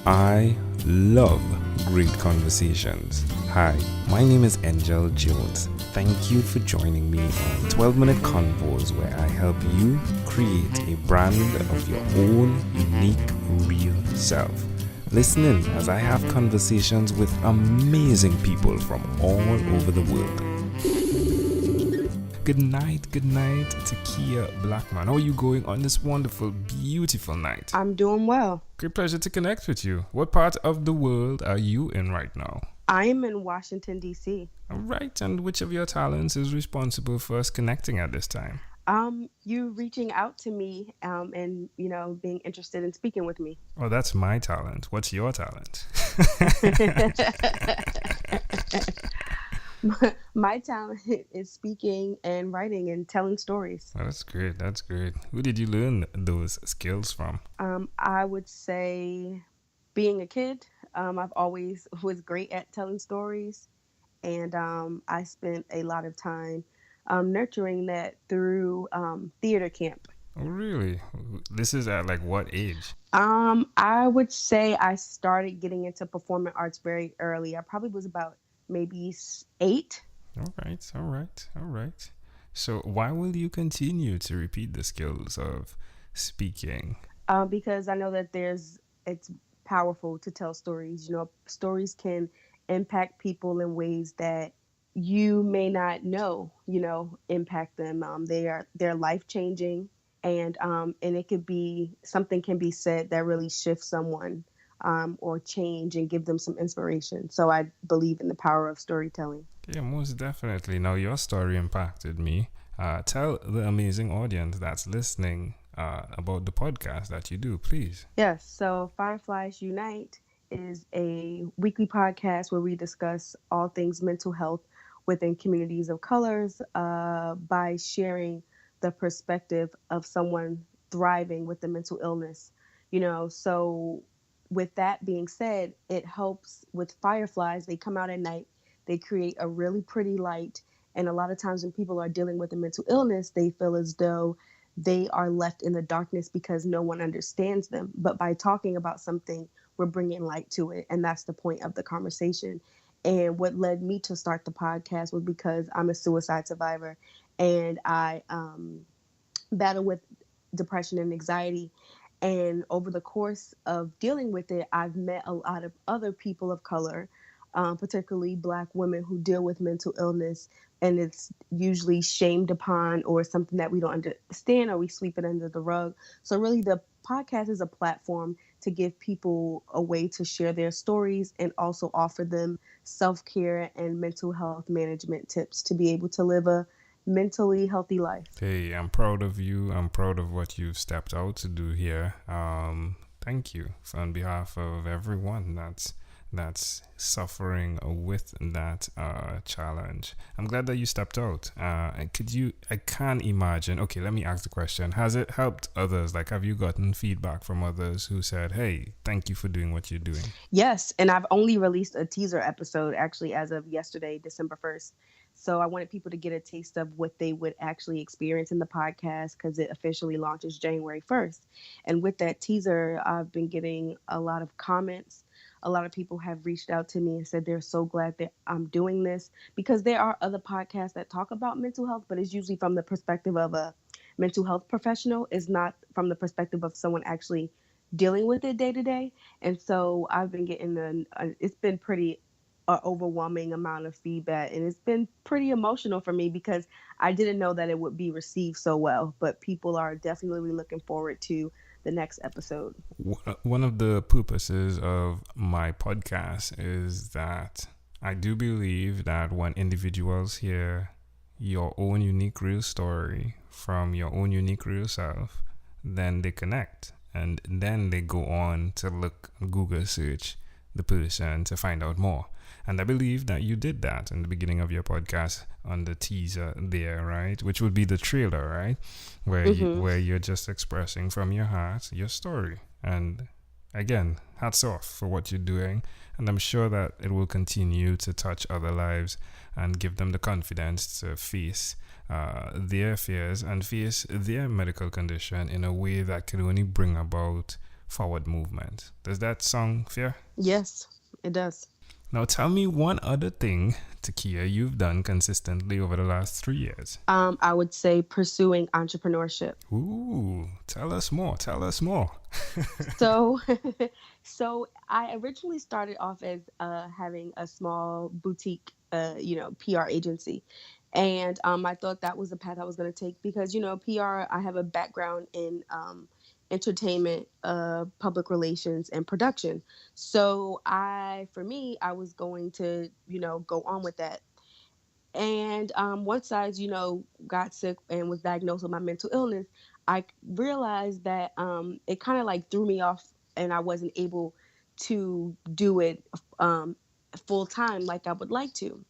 I love great conversations. Hi, my name is Angel Jones. Thank you for joining me on 12-minute convos where I help you create a brand of your own unique, real self. Listen in as I have conversations with amazing people from all over the world. Good night, T-Kea Blackman. How are you going on this wonderful, beautiful night? I'm doing well. Great pleasure to connect with you. What part of the world are you in right now? I am in Washington, D.C. All right, and which of your talents is responsible for us connecting at this time? You reaching out to me and, being interested in speaking with me. Oh, that's my talent. What's your talent? My talent is speaking and writing and telling stories. Oh, that's great. Who did you learn those skills from? I would say being a kid, I've always was great at telling stories. And I spent a lot of time nurturing that through theater camp. Oh, really? This is at like what age? I would say I started getting into performing arts very early. I probably was about maybe 8. All right. So why will you continue to repeat the skills of speaking? Because I know that it's powerful to tell stories. Stories can impact people in ways that you may not know, impact them. They're life-changing, and it could be something can be said that really shifts someone or change and give them some inspiration. So I believe in the power of storytelling. Yeah, most definitely. Now, your story impacted me. Tell the amazing audience that's listening about the podcast that you do, please. Yes, so Fireflies Unite is a weekly podcast where we discuss all things mental health within communities of colors by sharing the perspective of someone thriving with a mental illness. So with that being said, it helps with fireflies. They come out at night. They create a really pretty light. And a lot of times when people are dealing with a mental illness, they feel as though they are left in the darkness because no one understands them. But by talking about something, we're bringing light to it. And that's the point of the conversation. And what led me to start the podcast was because I'm a suicide survivor and I battle with depression and anxiety. And over the course of dealing with it, I've met a lot of other people of color, particularly Black women who deal with mental illness. And it's usually shamed upon or something that we don't understand or we sweep it under the rug. So really the podcast is a platform to give people a way to share their stories and also offer them self-care and mental health management tips to be able to live a mentally healthy life. Hey, I'm proud of you. I'm proud of what you've stepped out to do here. Thank you on behalf of everyone that's suffering with that challenge. I'm glad that you stepped out. I can't imagine. Okay, let me ask the question. Has it helped others? Like, have you gotten feedback from others who said, hey, thank you for doing what you're doing? Yes, and I've only released a teaser episode actually as of yesterday, December 1st. So I wanted people to get a taste of what they would actually experience in the podcast because it officially launches January 1st. And with that teaser, I've been getting a lot of comments. A lot of people have reached out to me and said they're so glad that I'm doing this because there are other podcasts that talk about mental health, but it's usually from the perspective of a mental health professional. It's not from the perspective of someone actually dealing with it day to day. And so I've been getting it's been pretty overwhelming amount of feedback, and it's been pretty emotional for me because I didn't know that it would be received so well, but people are definitely looking forward to the next episode. One of the purposes of my podcast is that I do believe that when individuals hear your own unique real story from your own unique real self, then they connect and then they go on to Google search the person to find out more. And I believe that you did that in the beginning of your podcast on the teaser there, right? Which would be the trailer, right? Where you're just expressing from your heart your story. And again, hats off for what you're doing. And I'm sure that it will continue to touch other lives and give them the confidence to face their fears and face their medical condition in a way that can only bring about forward movement. Does that sound fair? Yes, it does. Now tell me one other thing, T-Kea, you've done consistently over the last 3 years. I would say pursuing entrepreneurship. Ooh, tell us more. Tell us more. So, so I originally started off as having a small boutique, PR agency, and I thought that was the path I was going to take because PR. I have a background in entertainment, public relations, and production. So for me, I was going to go on with that. And once I, got sick and was diagnosed with my mental illness, I realized that it kind of like threw me off, and I wasn't able to do it full time like I would like to.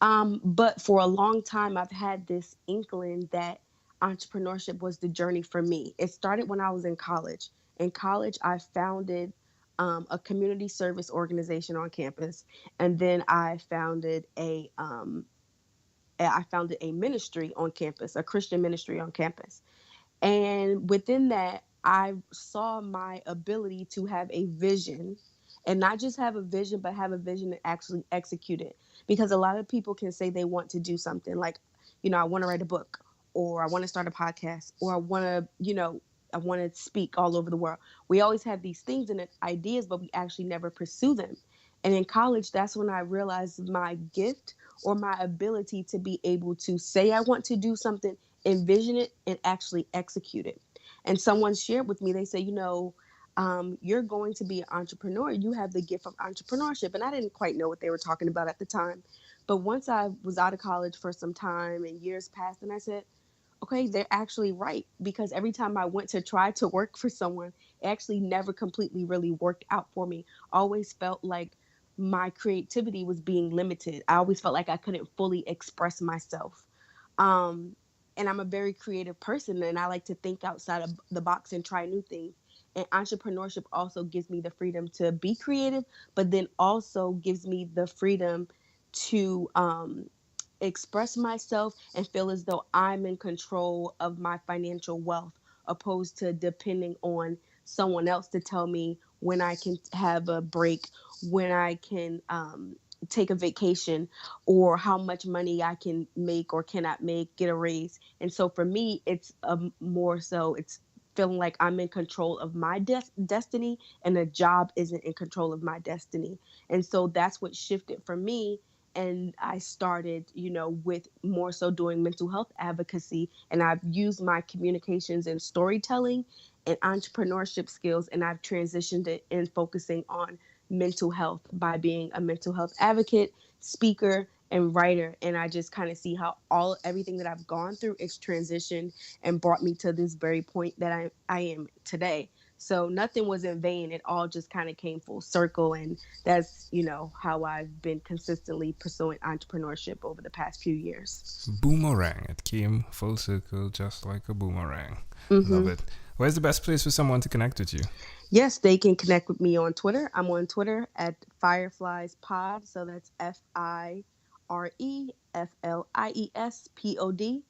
But for a long time, I've had this inkling that entrepreneurship was the journey for me. It started when I was in college. In college, I founded a community service organization on campus, and then I founded a ministry on campus, a Christian ministry on campus. And within that, I saw my ability to have a vision, and not just have a vision, but have a vision and actually execute it. Because a lot of people can say they want to do something like, I want to write a book, or I want to start a podcast, or I want to speak all over the world. We always have these things and ideas, but we actually never pursue them. And in college, that's when I realized my gift or my ability to be able to say I want to do something, envision it, and actually execute it. And someone shared with me, they say, you're going to be an entrepreneur. You have the gift of entrepreneurship. And I didn't quite know what they were talking about at the time. But once I was out of college for some time and years passed, and I said, okay, they're actually right. Because every time I went to try to work for someone, it actually never completely really worked out for me. I always felt like my creativity was being limited. I always felt like I couldn't fully express myself. And I'm a very creative person, and I like to think outside of the box and try new things. And entrepreneurship also gives me the freedom to be creative, but then also gives me the freedom to express myself and feel as though I'm in control of my financial wealth, opposed to depending on someone else to tell me when I can have a break, when I can take a vacation, or how much money I can make or cannot make, get a raise. And so for me, it's more so it's feeling like I'm in control of my destiny, and a job isn't in control of my destiny. And so that's what shifted for me. And I started, with more so doing mental health advocacy. And I've used my communications and storytelling and entrepreneurship skills, and I've transitioned it in focusing on mental health by being a mental health advocate, speaker, and writer. And I just kind of see how everything that I've gone through is transitioned and brought me to this very point that I am today. So nothing was in vain. It all just kind of came full circle. And that's, how I've been consistently pursuing entrepreneurship over the past few years. Boomerang. It came full circle just like a boomerang. Mm-hmm. Love it. Where's the best place for someone to connect with you? Yes, they can connect with me on Twitter. I'm on Twitter at Fireflies Pod. So that's FIREFLIESPOD.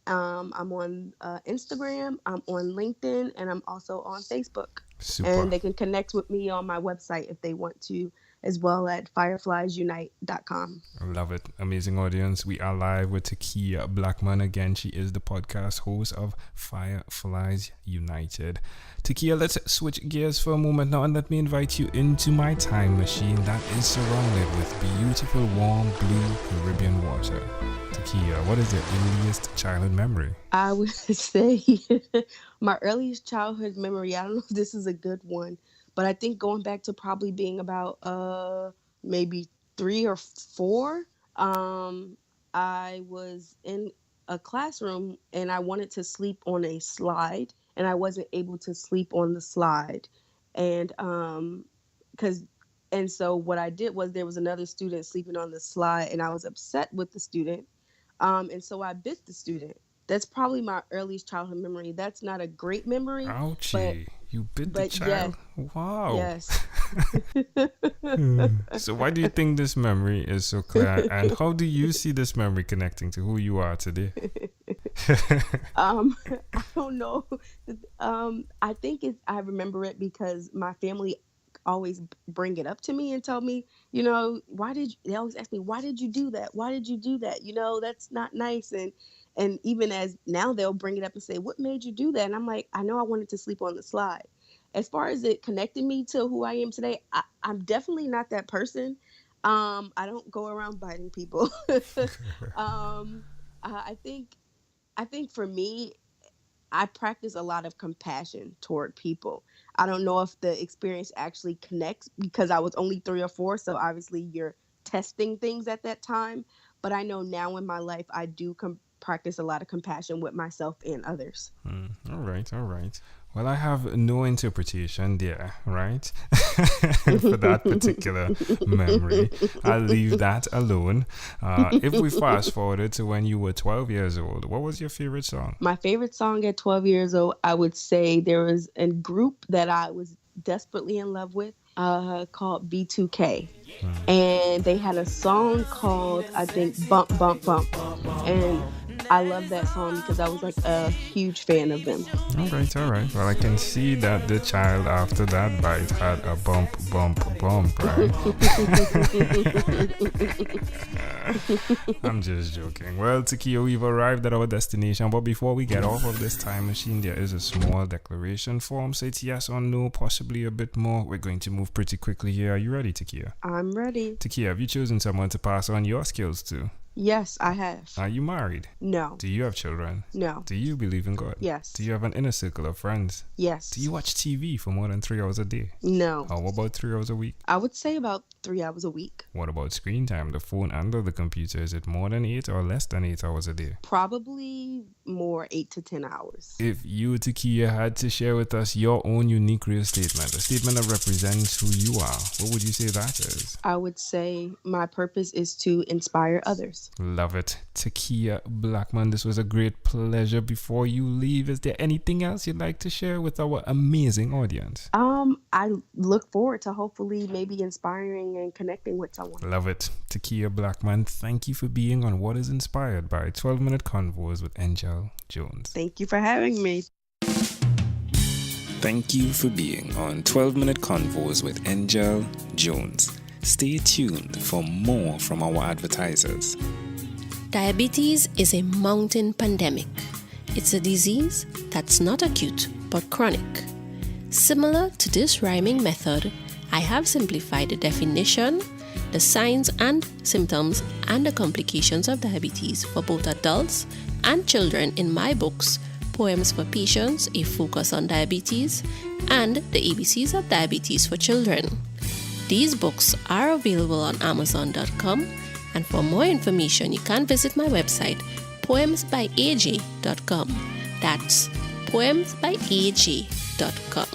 I'm on Instagram, I'm on LinkedIn, and I'm also on Facebook. Super. And they can connect with me on my website if they want to, as well at firefliesunite.com. I love it. Amazing audience. We are live with T-Kea Blackman again. She is the podcast host of Fireflies United. T-Kea, let's switch gears for a moment now and let me invite you into my time machine that is surrounded with beautiful, warm, blue Caribbean water. T-Kea, what is your earliest childhood memory? I would say my earliest childhood memory, I don't know if this is a good one, but I think going back to probably being about maybe 3 or 4, I was in a classroom and I wanted to sleep on a slide, and I wasn't able to sleep on the slide. And so what I did was there was another student sleeping on the slide, and I was upset with the student. And so I bit the student. That's probably my earliest childhood memory. That's not a great memory. Ouchie. You bit the child? Yes, wow. Yes. So why do you think this memory is so clear, and how do you see this memory connecting to who you are today? I don't know. I think I remember it because my family always bring it up to me and tell me, they always ask me, why did you do that? Why did you do that? That's not nice. And even as now they'll bring it up and say, what made you do that? And I'm like, I know I wanted to sleep on the slide. As far as it connecting me to who I am today, I'm definitely not that person. I don't go around biting people. I think for me, I practice a lot of compassion toward people. I don't know if the experience actually connects because I was only 3 or 4. So obviously you're testing things at that time. But I know now in my life, I do practice a lot of compassion with myself and others. All right. Well, I have no interpretation there, right? For that particular memory. I'll leave that alone. If we fast forwarded to when you were 12 years old, what was your favorite song? My favorite song at 12 years old, I would say there was a group that I was desperately in love with called B2K. And they had a song called, I think, Bump, Bump, Bump. And I love that song because I was like a huge fan of them. All right. Well, I can see that the child after that bite had a bump, right? I'm just joking. Well, T-Kea, we've arrived at our destination, but before we get off of this time machine, there is a small declaration form. Say it's yes or no, possibly a bit more. We're going to move pretty quickly here. Are you ready, T-Kea? I'm ready. T-Kea, have you chosen someone to pass on your skills to? Yes, I have. Are you married? No. Do you have children? No. Do you believe in God? Yes. Do you have an inner circle of friends? Yes. Do you watch TV for more than 3 hours a day? No. Or what about 3 hours a week? I would say about 3 hours a week. What about screen time, the phone and the computer? Is it more than 8 or less than 8 hours a day? Probably more 8 to 10 hours. If you, T-Kea, had to share with us your own unique real statement, a statement that represents who you are, what would you say that is? I would say my purpose is to inspire others. Love it. T-Kea Blackman, this was a great pleasure. Before you leave, is there anything else you'd like to share with our amazing audience? I look forward to hopefully maybe inspiring and connecting with someone. Love it. T-Kea Blackman, thank you for being on What is Inspired by 12-Minute Convos with Angel Jones. Thank you for having me. Thank you for being on 12-Minute Convos with Angel Jones. Stay tuned for more from our advertisers. Diabetes is a mountain pandemic. It's a disease that's not acute but chronic. Similar to this rhyming method, I have simplified the definition, the signs and symptoms, and the complications of diabetes for both adults and children in my books, Poems for Patients, A Focus on Diabetes, and The ABCs of Diabetes for Children. These books are available on Amazon.com, and for more information, you can visit my website, poemsbyaj.com. That's poemsbyaj.com.